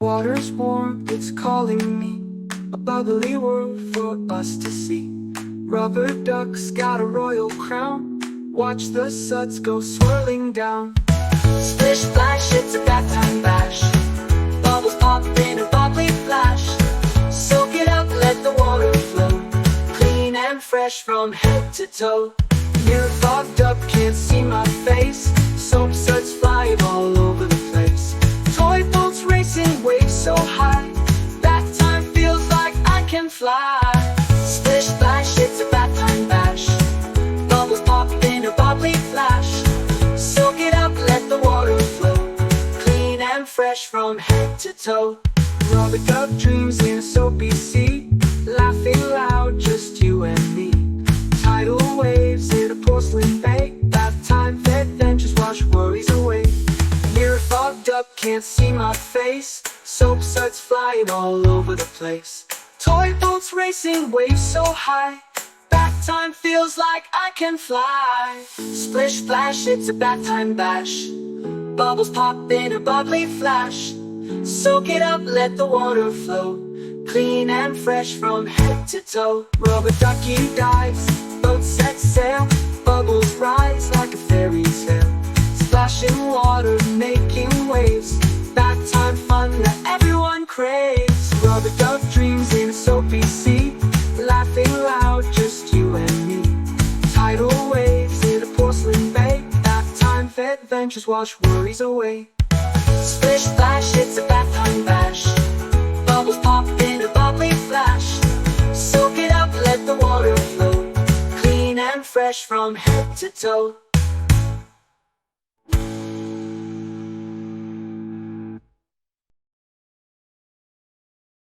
Water's warm, it's calling me, a bubbly world for us to see. Rubber ducks got a royal crown, watch the suds go swirling down. Splish splash, it's a bath time bash, bubbles pop in a bubbly flash. Soak it up, let the water flow, clean and fresh from head to toe. Mirror fogged up, can't see my face, soap suds flying all over the place. Toy boats racing, waves so high, bath time feels like I can fly. Splish splash, it's a bath time bash, bubbles pop in a bubbly flash. Soak it up, let the water flow, clean and fresh from head to toe. Rubber duck dreams in a soapy sea, laughing loud, just you and me. Tidal waves in a porcelain bay, bath time adventures wash worries away. Mirror fogged up, can't see my face, soap suds flying all over the place. Toy boats racing, waves so high, bath time feels like I can fly. Splish splash, it's a bath time bash, bubbles pop in a bubbly flash. Soak it up, let the water flow, clean and fresh from head to toe. Rubber ducky dives, boat set sail, bubbles rise like a fairy tale. Splashing water, making waves, bath time fun that everyone craves. Rubber duck dreams in a soapy sea, laughing loud, just you and me. Tidal waves in a porcelain bay, bath time adventures wash worries away. Splish splash, it's a bath time bash, bubbles pop in a bubbly flash. Soak it up, let the water flow, clean and fresh from head to toe.